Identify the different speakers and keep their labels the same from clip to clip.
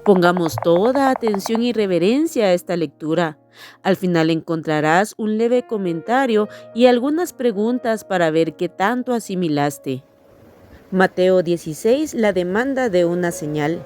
Speaker 1: Pongamos toda atención y reverencia a esta lectura. Al final encontrarás un leve comentario y algunas preguntas para ver qué tanto asimilaste. Mateo 16, la demanda de una señal.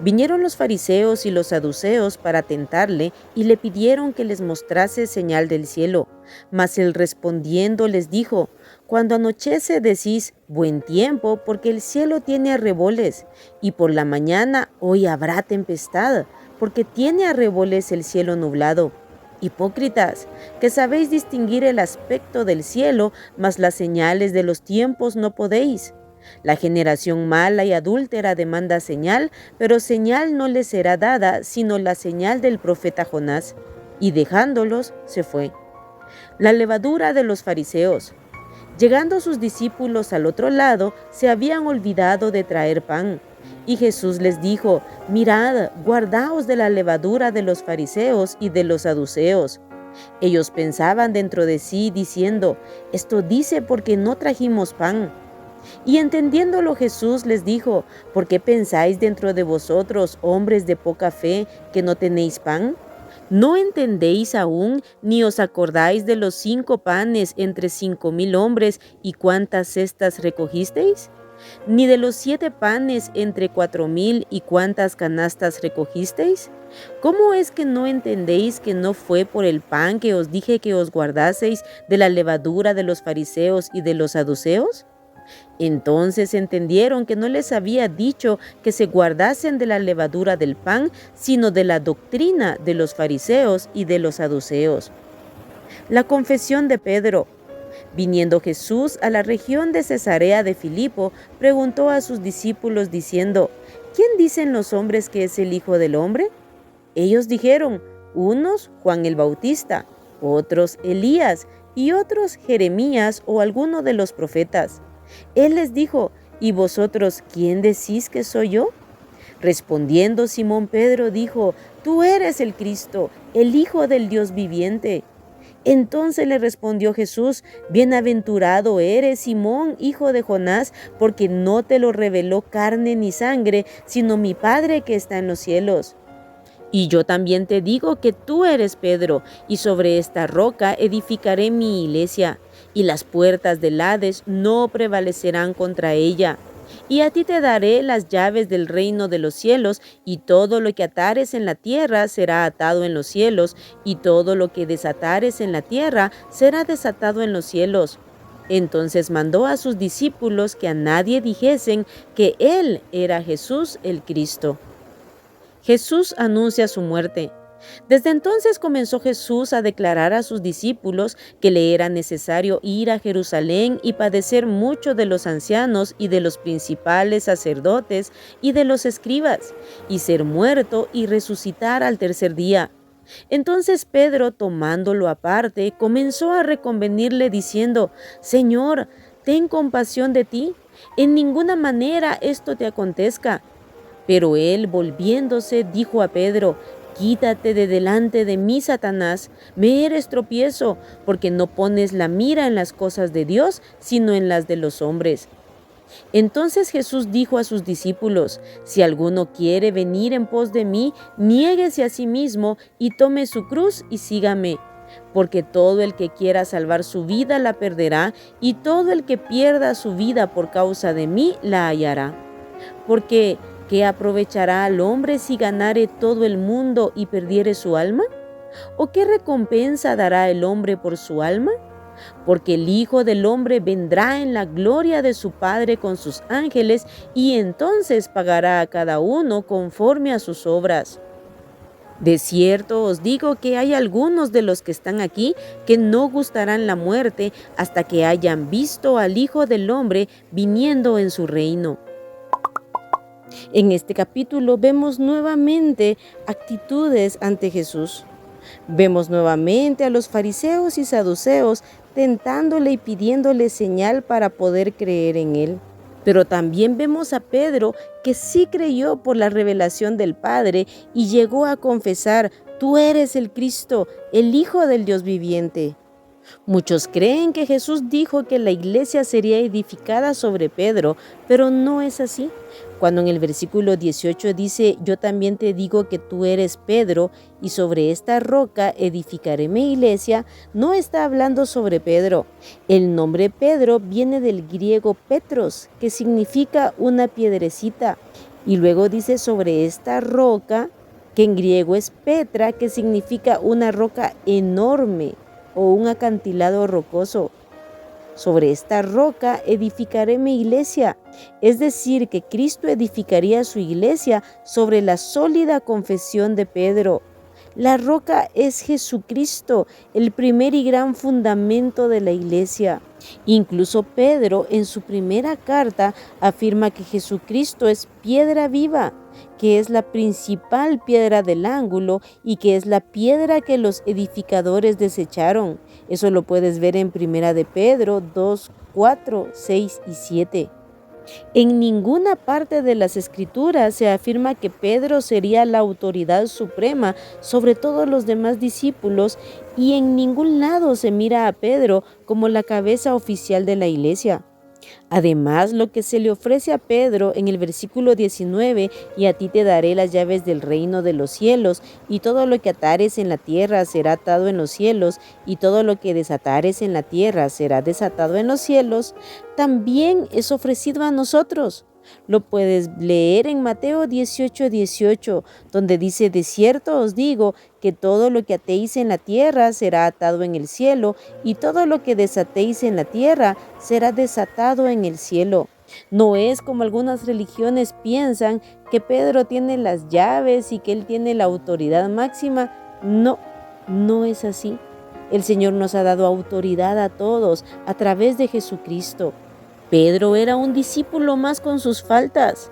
Speaker 1: Vinieron los fariseos y los saduceos para tentarle y le pidieron que les mostrase señal del cielo. Mas él respondiendo les dijo: Cuando anochece decís buen tiempo, porque el cielo tiene arreboles, y por la mañana hoy habrá tempestad, porque tiene arreboles el cielo nublado. Hipócritas, que sabéis distinguir el aspecto del cielo, mas las señales de los tiempos no podéis. La generación mala y adúltera demanda señal, pero señal no le será dada, sino la señal del profeta Jonás. Y dejándolos, se fue. La levadura de los fariseos. Llegando sus discípulos al otro lado, se habían olvidado de traer pan. Y Jesús les dijo: Mirad, guardaos de la levadura de los fariseos y de los saduceos. Ellos pensaban dentro de sí, diciendo: Esto dice porque no trajimos pan. Y entendiéndolo Jesús les dijo: ¿Por qué pensáis dentro de vosotros, hombres de poca fe, que no tenéis pan? ¿No entendéis aún, ni os acordáis de los 5 panes entre 5,000 hombres y cuántas cestas recogisteis? ¿Ni de los 7 panes entre 4,000 y cuántas canastas recogisteis? ¿Cómo es que no entendéis que no fue por el pan que os dije que os guardaseis de la levadura de los fariseos y de los saduceos? Entonces entendieron que no les había dicho que se guardasen de la levadura del pan, sino de la doctrina de los fariseos y de los saduceos. La confesión de Pedro. Viniendo Jesús a la región de Cesarea de Filipo, preguntó a sus discípulos diciendo: ¿Quién dicen los hombres que es el Hijo del Hombre? Ellos dijeron: unos Juan el Bautista, otros Elías, y otros Jeremías o alguno de los profetas. Él les dijo: ¿Y vosotros quién decís que soy yo? Respondiendo Simón Pedro dijo: Tú eres el Cristo, el Hijo del Dios viviente. Entonces le respondió Jesús: Bienaventurado eres, Simón, hijo de Jonás, porque no te lo reveló carne ni sangre, sino mi Padre que está en los cielos. Y yo también te digo que tú eres Pedro, y sobre esta roca edificaré mi iglesia, y las puertas del Hades no prevalecerán contra ella. Y a ti te daré las llaves del reino de los cielos, y todo lo que atares en la tierra será atado en los cielos, y todo lo que desatares en la tierra será desatado en los cielos. Entonces mandó a sus discípulos que a nadie dijesen que él era Jesús el Cristo. Jesús anuncia su muerte. Desde entonces comenzó Jesús a declarar a sus discípulos que le era necesario ir a Jerusalén y padecer mucho de los ancianos y de los principales sacerdotes y de los escribas, y ser muerto y resucitar al tercer día. Entonces Pedro, tomándolo aparte, comenzó a reconvenirle diciendo: Señor, ten compasión de ti, en ninguna manera esto te acontezca. Pero él, volviéndose, dijo a Pedro: Quítate de delante de mí, Satanás, me eres tropiezo, porque no pones la mira en las cosas de Dios, sino en las de los hombres. Entonces Jesús dijo a sus discípulos: Si alguno quiere venir en pos de mí, niéguese a sí mismo y tome su cruz y sígame. Porque todo el que quiera salvar su vida la perderá, y todo el que pierda su vida por causa de mí la hallará. Porque ¿qué aprovechará al hombre si ganare todo el mundo y perdiere su alma? ¿O qué recompensa dará el hombre por su alma? Porque el Hijo del Hombre vendrá en la gloria de su Padre con sus ángeles, y entonces pagará a cada uno conforme a sus obras. De cierto os digo que hay algunos de los que están aquí que no gustarán la muerte hasta que hayan visto al Hijo del Hombre viniendo en su reino. En este capítulo vemos nuevamente actitudes ante Jesús. Vemos nuevamente a los fariseos y saduceos tentándole y pidiéndole señal para poder creer en él. Pero también vemos a Pedro, que sí creyó por la revelación del Padre y llegó a confesar: Tú eres el Cristo, el Hijo del Dios viviente. Muchos creen que Jesús dijo que la iglesia sería edificada sobre Pedro, pero no es así. Cuando en el versículo 18 dice, yo también te digo que tú eres Pedro, y sobre esta roca edificaré mi iglesia, no está hablando sobre Pedro. El nombre Pedro viene del griego Petros, que significa una piedrecita. Y luego dice sobre esta roca, que en griego es Petra, que significa una roca enorme o un acantilado rocoso. Sobre esta roca edificaré mi iglesia. Es decir, que Cristo edificaría su iglesia sobre la sólida confesión de Pedro. La roca es Jesucristo, el primer y gran fundamento de la iglesia. Incluso Pedro en su primera carta afirma que Jesucristo es piedra viva, que es la principal piedra del ángulo y que es la piedra que los edificadores desecharon. Eso lo puedes ver en Primera de Pedro 2, 4, 6 y 7. En ninguna parte de las Escrituras se afirma que Pedro sería la autoridad suprema sobre todos los demás discípulos y en ningún lado se mira a Pedro como la cabeza oficial de la iglesia. Además, lo que se le ofrece a Pedro en el versículo 19, y a ti te daré las llaves del reino de los cielos, y todo lo que atares en la tierra será atado en los cielos, y todo lo que desatares en la tierra será desatado en los cielos, también es ofrecido a nosotros. Lo puedes leer en Mateo 18:18, donde dice, de cierto os digo que todo lo que atéis en la tierra será atado en el cielo, y todo lo que desatéis en la tierra será desatado en el cielo. No es como algunas religiones piensan que Pedro tiene las llaves y que él tiene la autoridad máxima. No, no es así. El Señor nos ha dado autoridad a todos a través de Jesucristo. Pedro era un discípulo más con sus faltas.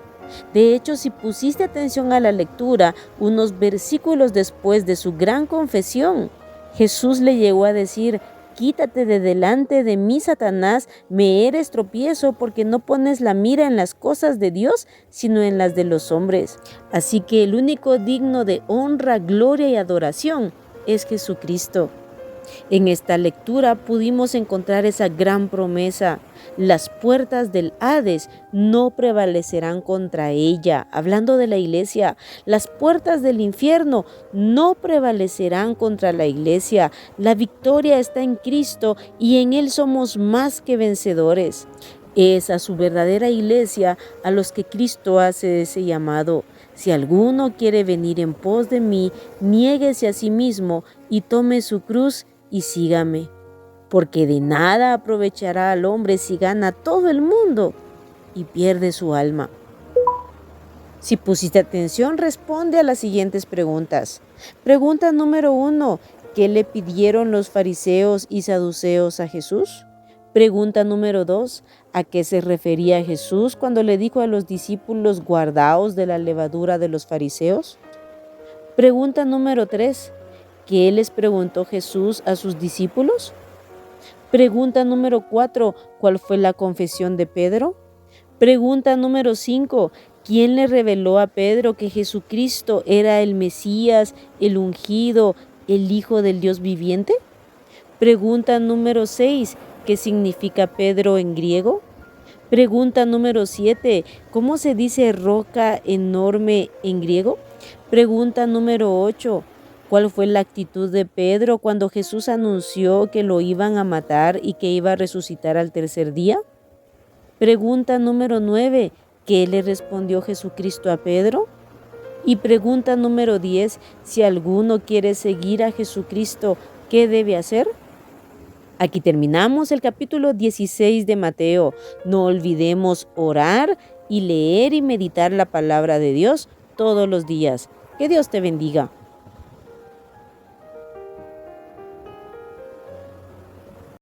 Speaker 1: De hecho, si pusiste atención a la lectura, unos versículos después de su gran confesión, Jesús le llegó a decir, quítate de delante de mí, Satanás, me eres tropiezo porque no pones la mira en las cosas de Dios, sino en las de los hombres. Así que el único digno de honra, gloria y adoración es Jesucristo. En esta lectura pudimos encontrar esa gran promesa. Las puertas del Hades no prevalecerán contra ella. Hablando de la iglesia, las puertas del infierno no prevalecerán contra la iglesia. La victoria está en Cristo y en Él somos más que vencedores. Es a su verdadera iglesia a los que Cristo hace ese llamado. Si alguno quiere venir en pos de mí, niéguese a sí mismo y tome su cruz y sígame, porque de nada aprovechará al hombre si gana todo el mundo y pierde su alma. Si pusiste atención, responde a las siguientes preguntas. Pregunta número 1. ¿Qué le pidieron los fariseos y saduceos a Jesús? Pregunta número 2. ¿A qué se refería Jesús cuando le dijo a los discípulos guardaos de la levadura de los fariseos? Pregunta número 3. ¿Qué les preguntó Jesús a sus discípulos? Pregunta número 4. ¿Cuál fue la confesión de Pedro? Pregunta número 5. ¿Quién le reveló a Pedro que Jesucristo era el Mesías, el ungido, el Hijo del Dios viviente? Pregunta número 6. ¿Qué significa Pedro en griego? Pregunta número 7. ¿Cómo se dice roca enorme en griego? Pregunta número 8. ¿Cuál fue la actitud de Pedro cuando Jesús anunció que lo iban a matar y que iba a resucitar al tercer día? Pregunta número 9. ¿Qué le respondió Jesucristo a Pedro? Y pregunta número 10. Si alguno quiere seguir a Jesucristo, ¿qué debe hacer? Aquí terminamos el capítulo 16 de Mateo. No olvidemos orar y leer y meditar la palabra de Dios todos los días. Que Dios te bendiga.